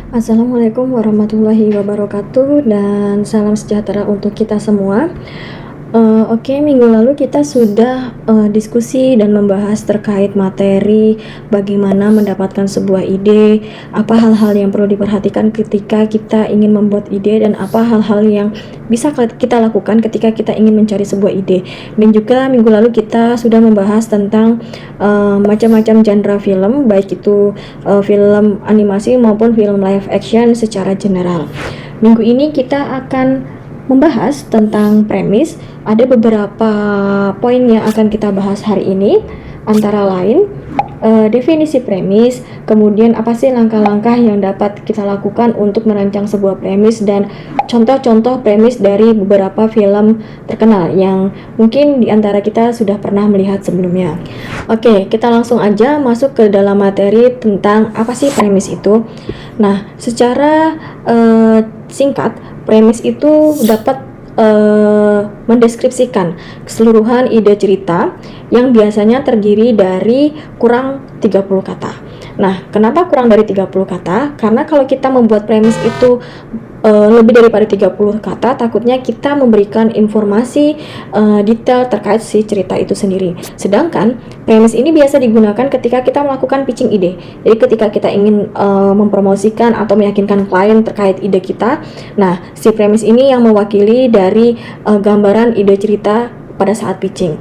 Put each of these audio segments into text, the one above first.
Assalamualaikum warahmatullahi wabarakatuh dan salam sejahtera untuk kita semua. Oke, minggu lalu kita sudah diskusi dan membahas terkait materi bagaimana mendapatkan sebuah ide, apa hal-hal yang perlu diperhatikan ketika kita ingin membuat ide, dan apa hal-hal yang bisa kita lakukan ketika kita ingin mencari sebuah ide. Dan juga minggu lalu kita sudah membahas tentang macam-macam genre film, baik itu film animasi maupun film live action secara general. Minggu ini kita akan membahas tentang premis. Ada beberapa poin yang akan kita bahas hari ini, antara lain definisi premis, kemudian apa sih langkah-langkah yang dapat kita lakukan untuk merancang sebuah premis, dan contoh-contoh premis dari beberapa film terkenal yang mungkin diantara kita sudah pernah melihat sebelumnya. Oke, kita langsung aja masuk ke dalam materi tentang apa sih premis itu. Nah, secara singkat, premis itu dapat mendeskripsikan keseluruhan ide cerita yang biasanya terdiri dari kurang 30 kata. Nah, kenapa kurang dari 30 kata? Karena kalau kita membuat premis itu lebih daripada 30 kata, takutnya kita memberikan informasi detail terkait si cerita itu sendiri. Sedangkan premis ini biasa digunakan ketika kita melakukan pitching ide. Jadi ketika kita ingin mempromosikan atau meyakinkan klien terkait ide kita, nah si premis ini yang mewakili dari gambaran ide cerita pada saat pitching.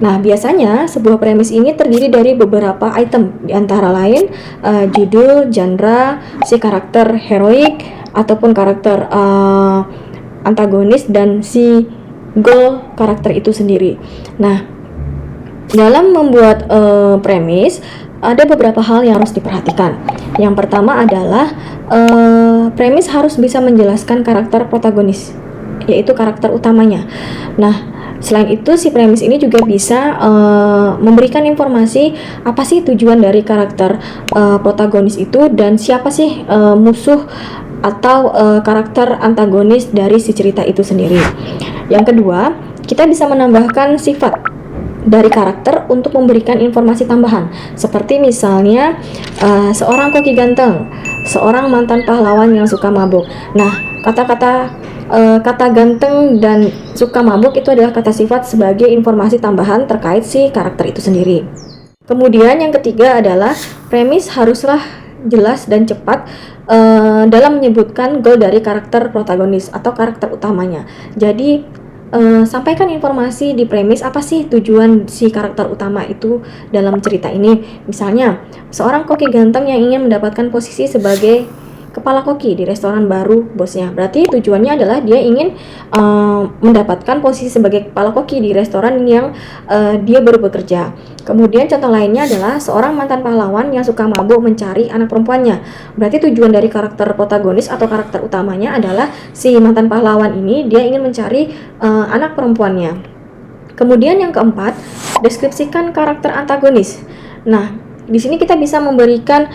Nah, biasanya sebuah premis ini terdiri dari beberapa item, antara lain judul, genre, si karakter heroik ataupun karakter antagonis, dan si goal karakter itu sendiri. Nah, dalam membuat premis ada beberapa hal yang harus diperhatikan. Yang pertama adalah premis harus bisa menjelaskan karakter protagonis, yaitu karakter utamanya. Nah, selain itu si premis ini juga bisa memberikan informasi apa sih tujuan dari karakter protagonis itu, dan siapa sih musuh atau karakter antagonis dari si cerita itu sendiri. Yang kedua, kita bisa menambahkan sifat dari karakter untuk memberikan informasi tambahan, seperti misalnya seorang koki ganteng, seorang mantan pahlawan yang suka mabuk. Nah, kata ganteng dan suka mabuk itu adalah kata sifat sebagai informasi tambahan terkait si karakter itu sendiri. Kemudian yang ketiga adalah premis haruslah jelas dan cepat dalam menyebutkan goal dari karakter protagonis atau karakter utamanya. Jadi sampaikan informasi di premis apa sih tujuan si karakter utama itu dalam cerita ini. Misalnya, seorang koki ganteng yang ingin mendapatkan posisi sebagai kepala koki di restoran baru bosnya. Berarti tujuannya adalah dia ingin mendapatkan posisi sebagai kepala koki di restoran yang dia baru bekerja. Kemudian contoh lainnya adalah seorang mantan pahlawan yang suka mabuk mencari anak perempuannya. Berarti tujuan dari karakter protagonis atau karakter utamanya adalah si mantan pahlawan ini dia ingin mencari anak perempuannya. Kemudian yang keempat, deskripsikan karakter antagonis. Nah, di sini kita bisa memberikan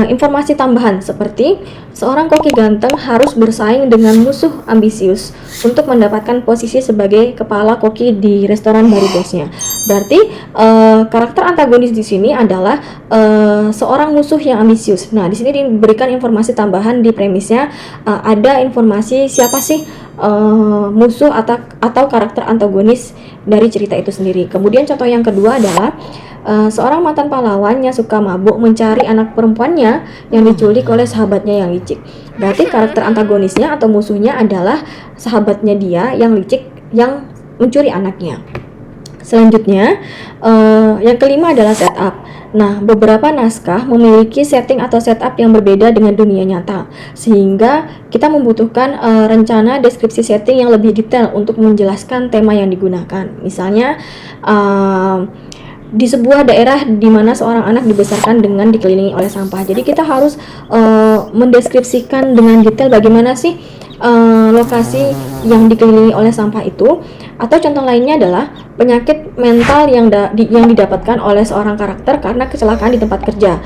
informasi tambahan seperti seorang koki ganteng harus bersaing dengan musuh ambisius untuk mendapatkan posisi sebagai kepala koki di restoran baru bosnya. Berarti karakter antagonis di sini adalah seorang musuh yang ambisius. Nah, di sini diberikan informasi tambahan di premisnya, ada informasi siapa sih musuh atau karakter antagonis dari cerita itu sendiri. Kemudian contoh yang kedua adalah seorang mantan pahlawan yang suka mabuk mencari anak perempuannya yang diculik oleh sahabatnya yang licik. Berarti karakter antagonisnya atau musuhnya adalah sahabatnya dia yang licik yang mencuri anaknya. Selanjutnya, yang kelima adalah setup. Nah, beberapa naskah memiliki setting atau setup yang berbeda dengan dunia nyata, sehingga kita membutuhkan rencana deskripsi setting yang lebih detail untuk menjelaskan tema yang digunakan. Misalnya, di sebuah daerah di mana seorang anak dibesarkan dengan dikelilingi oleh sampah. Jadi kita harus mendeskripsikan dengan detail bagaimana sih lokasi yang dikelilingi oleh sampah itu. Atau contoh lainnya adalah penyakit mental yang didapatkan oleh seorang karakter karena kecelakaan di tempat kerja.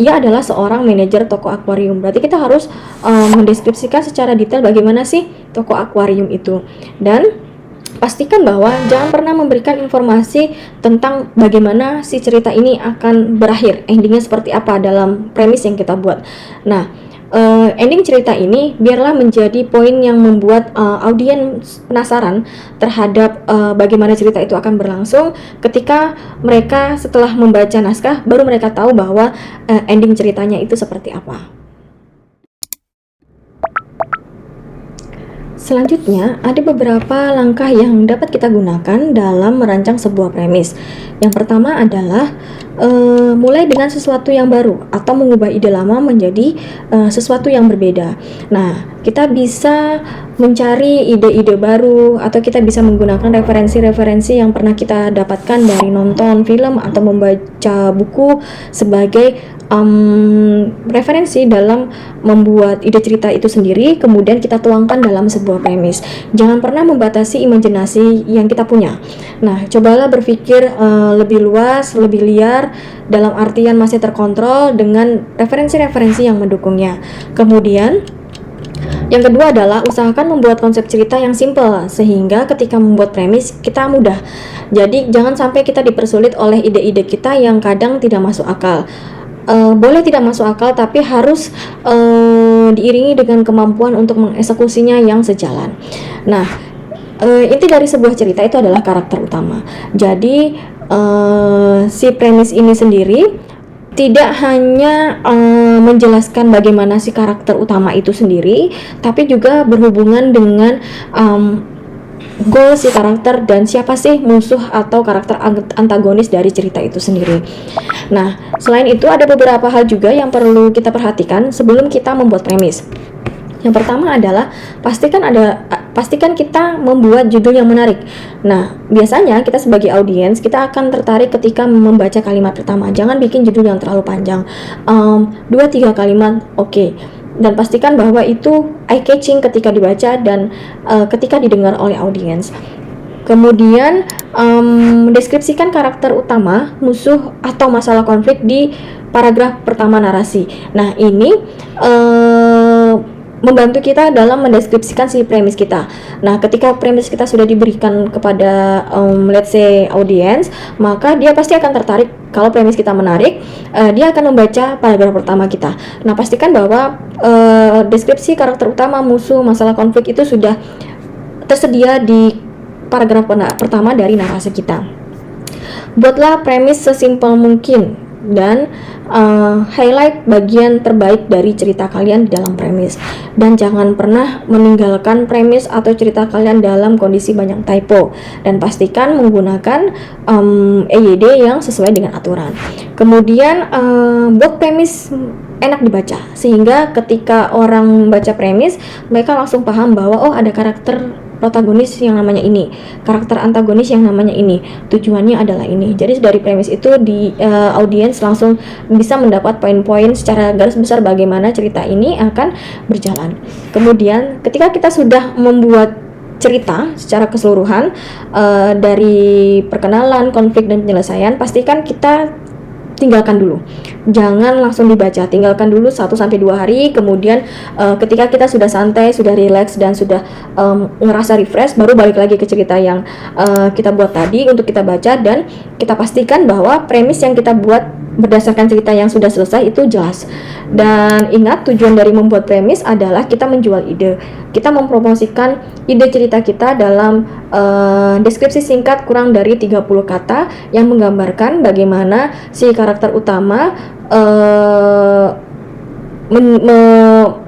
Ia adalah seorang manajer toko akuarium. Berarti kita harus mendeskripsikan secara detail bagaimana sih toko akuarium itu. Dan pastikan bahwa jangan pernah memberikan informasi tentang bagaimana si cerita ini akan berakhir, endingnya seperti apa dalam premis yang kita buat. Nah, ending cerita ini biarlah menjadi poin yang membuat audiens penasaran terhadap bagaimana cerita itu akan berlangsung. Ketika mereka setelah membaca naskah, baru mereka tahu bahwa ending ceritanya itu seperti apa. Selanjutnya, ada beberapa langkah yang dapat kita gunakan dalam merancang sebuah premis. Yang pertama adalah mulai dengan sesuatu yang baru atau mengubah ide lama menjadi sesuatu yang berbeda. Nah, kita bisa mencari ide-ide baru atau kita bisa menggunakan referensi-referensi yang pernah kita dapatkan dari nonton film atau membaca buku sebagai referensi dalam membuat ide cerita itu sendiri, kemudian kita tuangkan dalam sebuah premis. Jangan pernah membatasi imajinasi yang kita punya. Nah, cobalah berpikir lebih luas, lebih liar, dalam artian masih terkontrol dengan referensi-referensi yang mendukungnya. Kemudian yang kedua adalah usahakan membuat konsep cerita yang simple sehingga ketika membuat premis kita mudah. Jadi jangan sampai kita dipersulit oleh ide-ide kita yang kadang tidak masuk akal. Boleh tidak masuk akal, tapi harus diiringi dengan kemampuan untuk mengeksekusinya yang sejalan. Nah, inti dari sebuah cerita itu adalah karakter utama. Jadi si premis ini sendiri tidak hanya menjelaskan bagaimana si karakter utama itu sendiri, tapi juga berhubungan dengan goal si karakter dan siapa sih musuh atau karakter antagonis dari cerita itu sendiri. Nah, selain itu ada beberapa hal juga yang perlu kita perhatikan sebelum kita membuat premis. Yang pertama adalah pastikan kita membuat judul yang menarik. Nah, biasanya kita sebagai audiens kita akan tertarik ketika membaca kalimat pertama. Jangan bikin judul yang terlalu panjang. 2-3 kalimat oke. Dan pastikan bahwa itu eye-catching ketika dibaca dan ketika didengar oleh audiens. Kemudian deskripsikan karakter utama, musuh atau masalah konflik di paragraf pertama narasi. Nah, ini membantu kita dalam mendeskripsikan si premis kita. Nah, ketika premis kita sudah diberikan kepada let's say audience, maka dia pasti akan tertarik. Kalau premis kita menarik, dia akan membaca paragraf pertama kita. Nah, pastikan bahwa deskripsi karakter utama, musuh, masalah konflik itu sudah tersedia di paragraf pertama dari narasi kita. Buatlah premis sesimpel mungkin dan highlight bagian terbaik dari cerita kalian di dalam premis, dan jangan pernah meninggalkan premis atau cerita kalian dalam kondisi banyak typo, dan pastikan menggunakan EYD yang sesuai dengan aturan. Kemudian buat premis enak dibaca sehingga ketika orang baca premis mereka langsung paham bahwa oh, ada karakter protagonis yang namanya ini, karakter antagonis yang namanya ini, tujuannya adalah ini. Jadi dari premis itu di audiens langsung bisa mendapat poin-poin secara garis besar bagaimana cerita ini akan berjalan. Kemudian ketika kita sudah membuat cerita secara keseluruhan dari perkenalan, konflik, dan penyelesaian, pastikan kita tinggalkan dulu, jangan langsung dibaca, tinggalkan dulu 1-2 hari. Kemudian ketika kita sudah santai, sudah relax, dan sudah ngerasa refresh, baru balik lagi ke cerita yang kita buat tadi untuk kita baca, dan kita pastikan bahwa premis yang kita buat berdasarkan cerita yang sudah selesai itu jelas. Dan ingat, tujuan dari membuat premis adalah kita menjual ide, kita mempromosikan ide cerita kita dalam deskripsi singkat kurang dari 30 kata yang menggambarkan bagaimana si karakter utama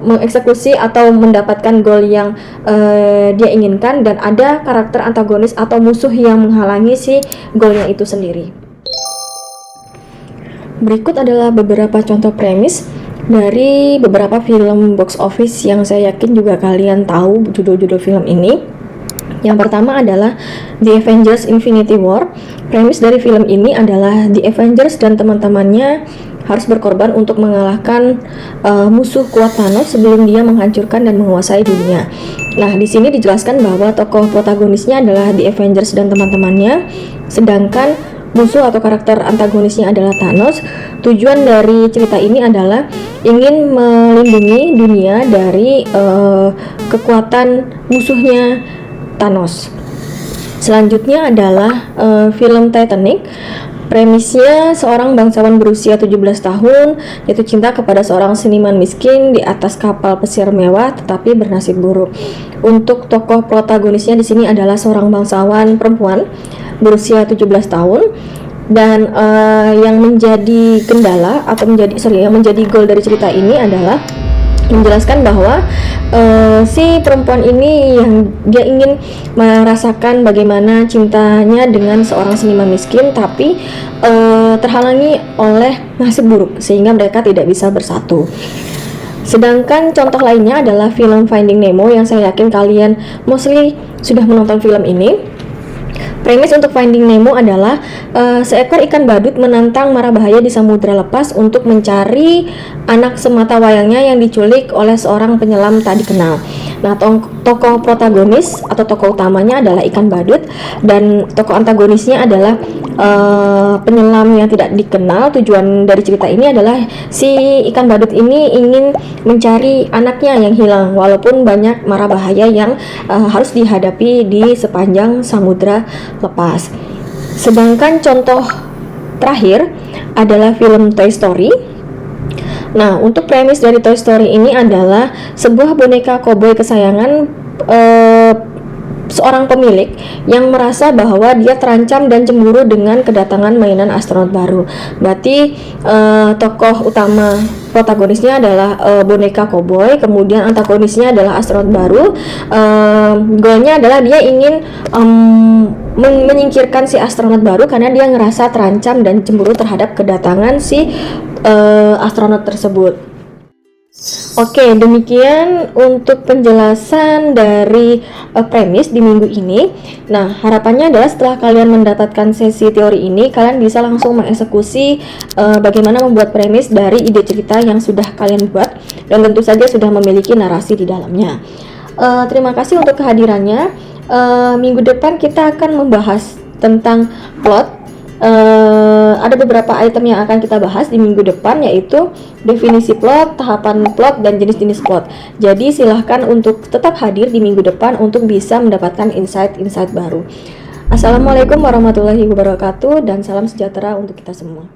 mengeksekusi atau mendapatkan goal yang dia inginkan, dan ada karakter antagonis atau musuh yang menghalangi si goalnya itu sendiri. Berikut adalah beberapa contoh premis dari beberapa film box office yang saya yakin juga kalian tahu judul-judul film ini. Yang pertama adalah The Avengers Infinity War. Premis dari film ini adalah The Avengers dan teman-temannya harus berkorban untuk mengalahkan musuh kuat Thanos sebelum dia menghancurkan dan menguasai dunia. Nah, di sini dijelaskan bahwa tokoh protagonisnya adalah The Avengers dan teman-temannya, sedangkan musuh atau karakter antagonisnya adalah Thanos. Tujuan dari cerita ini adalah ingin melindungi dunia dari kekuatan musuhnya Thanos. Selanjutnya adalah film Titanic. Premisnya seorang bangsawan berusia 17 tahun jatuh cinta kepada seorang seniman miskin di atas kapal pesiar mewah tetapi bernasib buruk. Untuk tokoh protagonisnya di sini adalah seorang bangsawan perempuan berusia 17 tahun dan yang menjadi kendala atau yang menjadi goal dari cerita ini adalah menjelaskan bahwa si perempuan ini yang dia ingin merasakan bagaimana cintanya dengan seorang seniman miskin, tapi terhalangi oleh nasib buruk sehingga mereka tidak bisa bersatu. Sedangkan contoh lainnya adalah film Finding Nemo yang saya yakin kalian mostly sudah menonton film ini. Premis untuk Finding Nemo adalah seekor ikan badut menantang mara bahaya di samudra lepas untuk mencari anak semata wayangnya yang diculik oleh seorang penyelam tak dikenal. Nah, tokoh protagonis atau tokoh utamanya adalah ikan badut dan tokoh antagonisnya adalah penyelam yang tidak dikenal. Tujuan dari cerita ini adalah si ikan badut ini ingin mencari anaknya yang hilang walaupun banyak mara bahaya yang harus dihadapi di sepanjang samudra lepas. Sedangkan contoh terakhir adalah film Toy Story. Nah, untuk premis dari Toy Story ini adalah sebuah boneka koboi kesayangan seorang pemilik yang merasa bahwa dia terancam dan cemburu dengan kedatangan mainan astronot baru. Berarti tokoh utama protagonisnya adalah boneka koboi, kemudian antagonisnya adalah astronot baru. Goalnya adalah dia ingin menyingkirkan si astronot baru karena dia ngerasa terancam dan cemburu terhadap kedatangan si astronot tersebut. Oke, demikian untuk penjelasan dari premis di minggu ini. Nah, harapannya adalah setelah kalian mendapatkan sesi teori ini, kalian bisa langsung mengeksekusi bagaimana membuat premis dari ide cerita yang sudah kalian buat dan tentu saja sudah memiliki narasi di dalamnya. Terima kasih untuk kehadirannya. Minggu depan kita akan membahas tentang plot. Ada beberapa item yang akan kita bahas di minggu depan, yaitu definisi plot, tahapan plot, dan jenis-jenis plot. Jadi silahkan untuk tetap hadir di minggu depan untuk bisa mendapatkan insight-insight baru. Assalamualaikum warahmatullahi wabarakatuh dan salam sejahtera untuk kita semua.